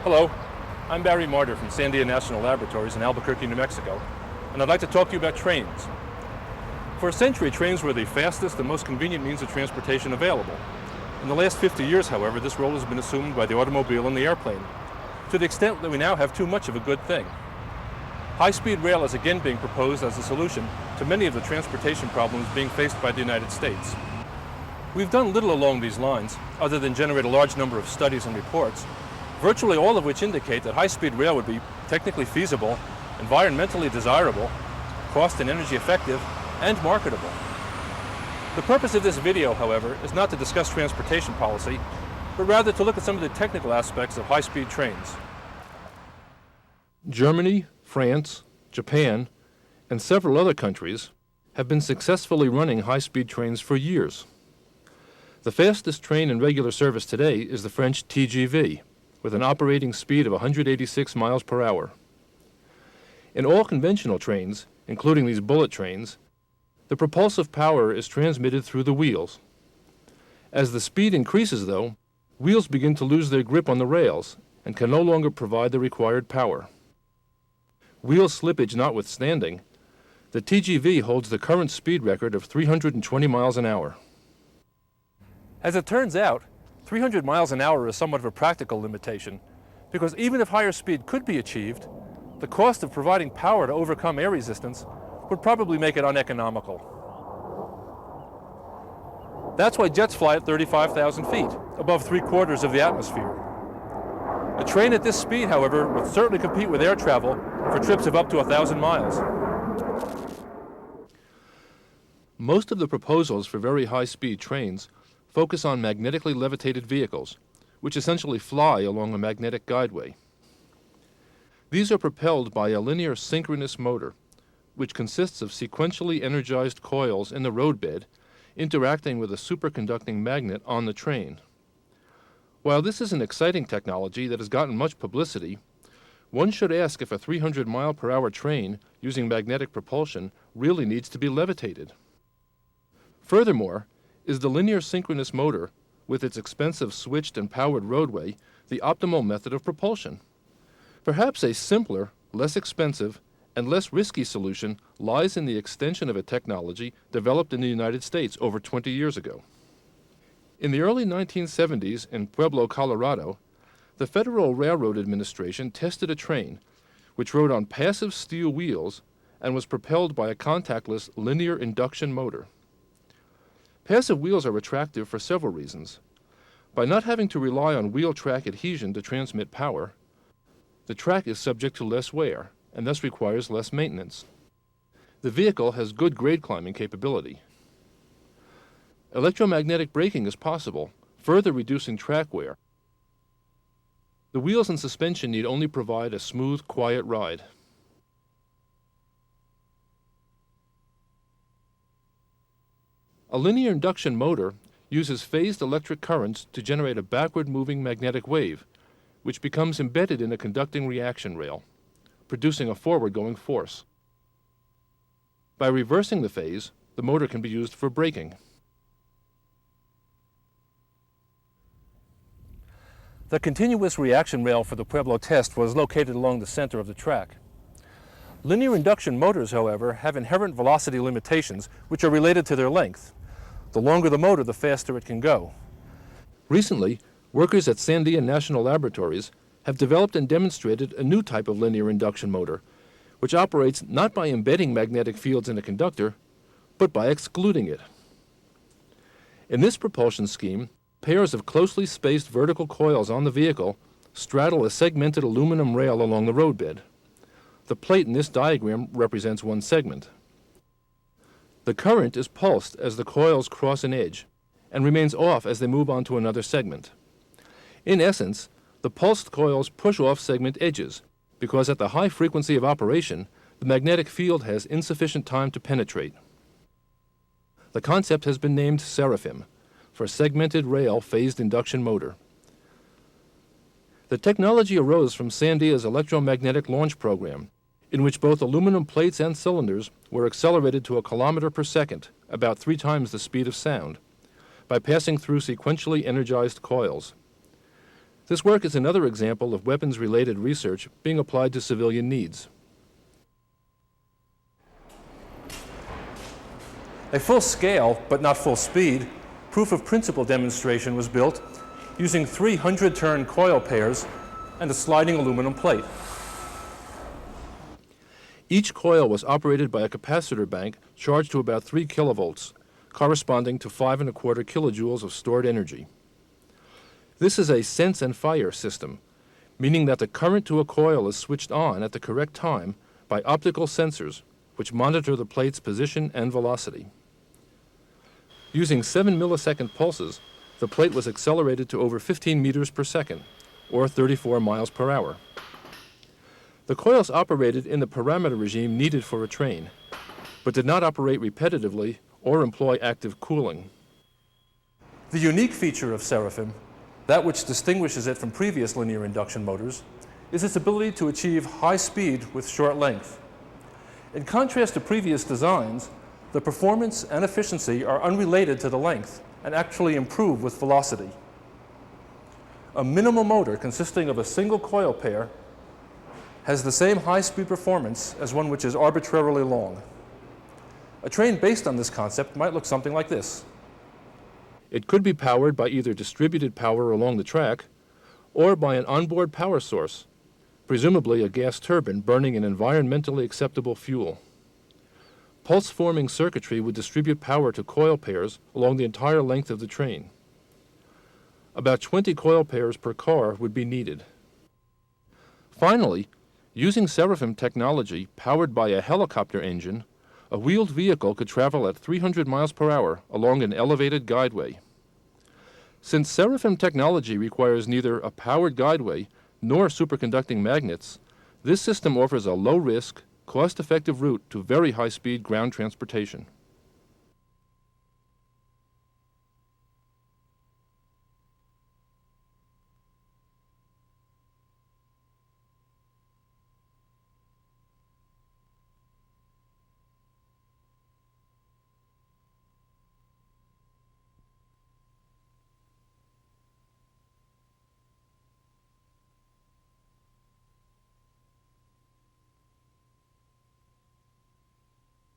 Hello, I'm Barry Martyr from Sandia National Laboratories in Albuquerque, New Mexico, and I'd like to talk to you about trains. For a century, trains were the fastest and most convenient means of transportation available. In the last 50 years, however, this role has been assumed by the automobile and the airplane, to the extent that we now have too much of a good thing. High-speed rail is again being proposed as a solution to many of the transportation problems being faced by the United States. We've done little along these lines, other than generate a large number of studies and reports, virtually all of which indicate that high-speed rail would be technically feasible, environmentally desirable, cost and energy effective, and marketable. The purpose of this video, however, is not to discuss transportation policy, but rather to look at some of the technical aspects of high-speed trains. Germany, France, Japan, and several other countries have been successfully running high-speed trains for years. The fastest train in regular service today is the French TGV, with an operating speed of 186 miles per hour. In all conventional trains, including these bullet trains, the propulsive power is transmitted through the wheels. As the speed increases, though, wheels begin to lose their grip on the rails and can no longer provide the required power. Wheel slippage notwithstanding, the TGV holds the current speed record of 320 miles an hour. As it turns out, 300 miles an hour is somewhat of a practical limitation, because even if higher speed could be achieved, the cost of providing power to overcome air resistance would probably make it uneconomical. That's why jets fly at 35,000 feet, above 3/4 of the atmosphere. A train at this speed, however, would certainly compete with air travel for trips of up to 1,000 miles. Most of the proposals for very high-speed trains focus on magnetically levitated vehicles, which essentially fly along a magnetic guideway. These are propelled by a linear synchronous motor, which consists of sequentially energized coils in the roadbed interacting with a superconducting magnet on the train. While this is an exciting technology that has gotten much publicity, one should ask if a 300-mile-per-hour train using magnetic propulsion really needs to be levitated. Furthermore, is the linear synchronous motor, with its expensive switched and powered roadway, the optimal method of propulsion? Perhaps a simpler, less expensive, and less risky solution lies in the extension of a technology developed in the United States over 20 years ago. In the early 1970s in Pueblo, Colorado, the Federal Railroad Administration tested a train which rode on passive steel wheels and was propelled by a contactless linear induction motor. Passive wheels are attractive for several reasons. By not having to rely on wheel track adhesion to transmit power, the track is subject to less wear and thus requires less maintenance. The vehicle has good grade climbing capability. Electromagnetic braking is possible, further reducing track wear. The wheels and suspension need only provide a smooth, quiet ride. A linear induction motor uses phased electric currents to generate a backward-moving magnetic wave, which becomes embedded in a conducting reaction rail, producing a forward-going force. By reversing the phase, the motor can be used for braking. The continuous reaction rail for the Pueblo test was located along the center of the track. Linear induction motors, however, have inherent velocity limitations which are related to their length. The longer the motor, the faster it can go. Recently, workers at Sandia National Laboratories have developed and demonstrated a new type of linear induction motor, which operates not by embedding magnetic fields in a conductor, but by excluding it. In this propulsion scheme, pairs of closely spaced vertical coils on the vehicle straddle a segmented aluminum rail along the roadbed. The plate in this diagram represents one segment. The current is pulsed as the coils cross an edge and remains off as they move on to another segment. In essence, the pulsed coils push off segment edges because at the high frequency of operation, the magnetic field has insufficient time to penetrate. The concept has been named SERAPHIM, for segmented rail phased induction motor. The technology arose from Sandia's electromagnetic launch program, in which both aluminum plates and cylinders were accelerated to 1 kilometer per second, about 3 times the speed of sound, by passing through sequentially energized coils. This work is another example of weapons-related research being applied to civilian needs. A full-scale, but not full-speed, proof-of-principle demonstration was built using 300-turn coil pairs and a sliding aluminum plate. Each coil was operated by a capacitor bank charged to about 3 kilovolts, corresponding to 5¼ kilojoules of stored energy. This is a sense and fire system, meaning that the current to a coil is switched on at the correct time by optical sensors, which monitor the plate's position and velocity. Using 7-millisecond pulses, the plate was accelerated to over 15 meters per second, or 34 miles per hour. The coils operated in the parameter regime needed for a train, but did not operate repetitively or employ active cooling. The unique feature of SERAPHIM, that which distinguishes it from previous linear induction motors, is its ability to achieve high speed with short length. In contrast to previous designs, the performance and efficiency are unrelated to the length and actually improve with velocity. A minimal motor consisting of a single coil pair has the same high-speed performance as one which is arbitrarily long. A train based on this concept might look something like this. It could be powered by either distributed power along the track or by an onboard power source, presumably a gas turbine burning an environmentally acceptable fuel. Pulse-forming circuitry would distribute power to coil pairs along the entire length of the train. About 20 coil pairs per car would be needed. Finally, using SERAPHIM technology powered by a helicopter engine, a wheeled vehicle could travel at 300 miles per hour along an elevated guideway. Since SERAPHIM technology requires neither a powered guideway nor superconducting magnets, this system offers a low-risk, cost-effective route to very high-speed ground transportation.